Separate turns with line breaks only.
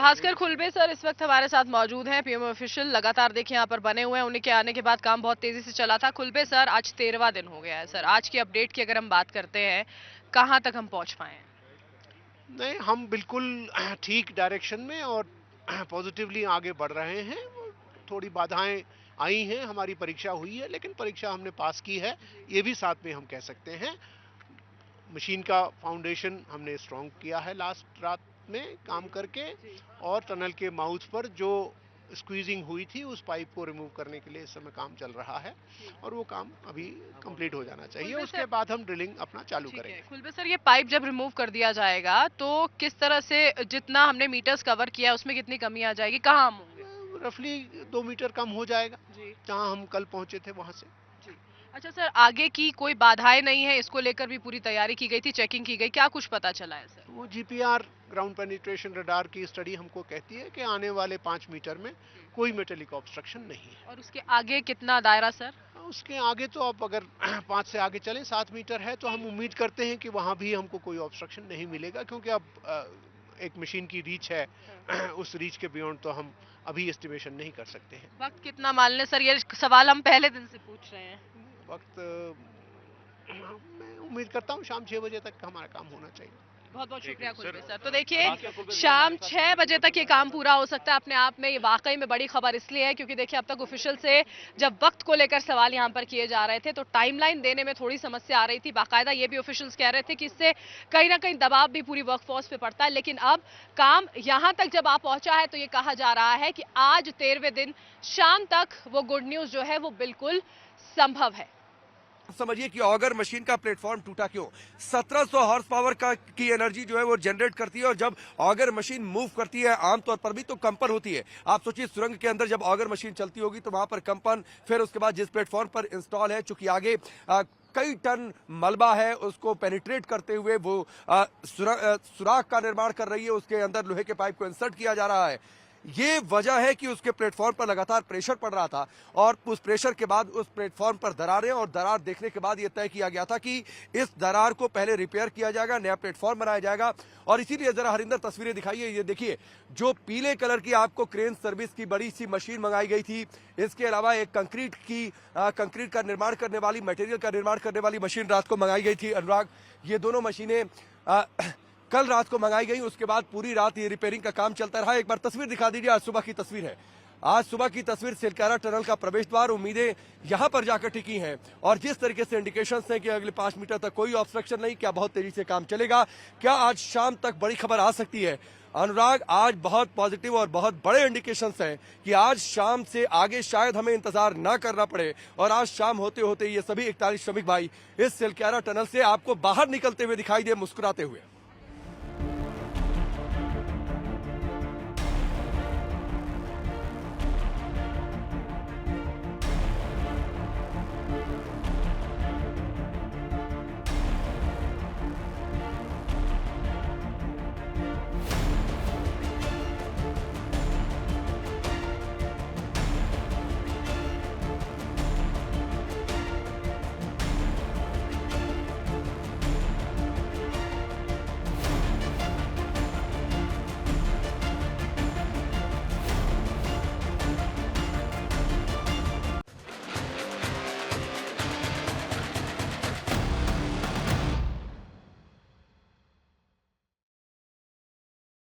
Bhaskar खुलबे sir इस वक्त हमारे साथ मौजूद हैं, पीएमओ ऑफिशियल लगातार देखिए यहाँ पर बने हुए हैं। उन्हीं के आने के बाद काम बहुत तेजी से चला था। खुलबे सर आज 13वां दिन हो गया है सर, आज की अपडेट की अगर हम बात करते हैं कहाँ तक हम पहुंच पाए हैं?
नहीं, हम बिल्कुल ठीक डायरेक्शन में और पॉजिटिवली आगे बढ़ रहे हैं। थोड़ी बाधाएं आई हैं, हमारी परीक्षा हुई है, लेकिन परीक्षा हमने पास की है, ये भी साथ में हम कह सकते हैं। मशीन का फाउंडेशन हमने स्ट्रॉन्ग किया है लास्ट रात में काम करके, और टनल के माउथ पर जो स्क्वीजिंग हुई थी उस पाइप को रिमूव करने के लिए इस समय काम चल रहा है, और वो काम अभी कंप्लीट हो जाना चाहिए।
खुलबे
उसके
सर
बाद हम ड्रिलिंग अपना चालू
ठीक है,
करेंगे।
खुलबे सर ये पाइप जब रिमूव कर दिया जाएगा तो किस तरह से जितना हमने मीटर्स कवर किया है उसमें कितनी कमी आ जाएगी, कहाँ हम होंगे?
रफली 2 मीटर कम हो जाएगा
जी
जहां हम कल पहुंचे थे वहां से।
जी। अच्छा सर, आगे की कोई बाधाएं नहीं है, इसको लेकर भी पूरी तैयारी की गई थी, चेकिंग की गई, क्या कुछ पता चला है सर?
वो जीपीआर ग्राउंड पेनिट्रेशन रडार की स्टडी हमको कहती है कि आने वाले 5 मीटर में कोई मेटेलिक ऑब्स्ट्रक्शन नहीं है।
और उसके आगे कितना दायरा सर?
उसके आगे तो आप अगर 5 से आगे चलें, 7 मीटर है, तो हम उम्मीद करते हैं कि वहां भी हमको कोई ऑब्स्ट्रक्शन नहीं मिलेगा, क्योंकि अब एक मशीन की रीच है। उस रीच के बियॉन्ड तो हम अभी एस्टिमेशन नहीं कर सकते हैं।
वक्त कितना मान लें सर, ये सवाल हम पहले दिन से पूछ रहे हैं।
वक्त मैं उम्मीद करता हूँ शाम 6 बजे तक हमारा काम होना चाहिए।
बहुत बहुत शुक्रिया खुलबे सर। तो देखिए शाम 6 बजे तक ये काम पूरा हो सकता है। अपने आप में ये वाकई में बड़ी खबर इसलिए है क्योंकि देखिए अब तक ऑफिशियल से जब वक्त को लेकर सवाल यहाँ पर किए जा रहे थे तो टाइमलाइन देने में थोड़ी समस्या आ रही थी। बाकायदा ये भी ऑफिशियल्स कह रहे थे कि इससे कहीं ना कहीं दबाव भी पूरी वर्कफोर्स पे पड़ता है, लेकिन अब काम यहाँ तक जब आ पहुंचा है तो ये कहा जा रहा है कि आज 13वें दिन शाम तक वो गुड न्यूज जो है वो बिल्कुल संभव है।
समझिए कि ऑगर मशीन का प्लेटफॉर्म टूटा क्यों। 1700 हॉर्स पावर की एनर्जी जो है वो जनरेट करती है, और जब ऑगर मशीन मूव करती है आमतौर पर भी तो कंपन होती है। आप सोचिए सुरंग के अंदर जब ऑगर मशीन चलती होगी तो वहां पर कंपन, फिर उसके बाद जिस प्लेटफॉर्म पर इंस्टॉल है, चूंकि आगे कई टन मलबा है, उसको पेनिट्रेट करते हुए वो सुराख का निर्माण कर रही है, उसके अंदर लोहे के पाइप को इंसर्ट किया जा रहा है। ये वजह है कि उसके प्लेटफॉर्म पर लगातार प्रेशर पड़ रहा था, और उस प्रेशर के बाद उस प्लेटफॉर्म पर दरारें, और दरार देखने के बाद यह तय किया गया था कि इस दरार को पहले रिपेयर किया जाएगा, नया प्लेटफॉर्म बनाया जाएगा। और इसीलिए जरा हरिंदर तस्वीरें दिखाइए, ये देखिए जो पीले कलर की आपको क्रेन सर्विस की बड़ी सी मशीन मंगाई गई थी, इसके अलावा एक कंक्रीट का निर्माण करने वाली, मटेरियल का निर्माण करने वाली मशीन रात को मंगाई गई थी। अनुराग, ये दोनों मशीनें कल रात को मंगाई गई, उसके बाद पूरी रात ये रिपेयरिंग का काम चलता रहा। एक बार तस्वीर दिखा दीजिए, आज सुबह की तस्वीर है। आज सुबह की तस्वीर सिलकारा टनल का प्रवेश द्वार, उम्मीदें यहां पर जाकर टिकी हैं, और जिस तरीके से इंडिकेशंस हैं कि अगले 5 मीटर तक कोई ऑब्स्ट्रक्शन नहीं, क्या बहुत तेजी से काम चलेगा, क्या आज शाम तक बड़ी खबर आ सकती है? अनुराग, आज बहुत पॉजिटिव और बहुत बड़े इंडिकेशंस हैं कि आज शाम से आगे शायद हमें इंतजार ना करना पड़े, और आज शाम होते होते ये सभी 41 श्रमिक भाई इस सिलकारा टनल से आपको बाहर निकलते हुए दिखाई दे, मुस्कुराते हुए।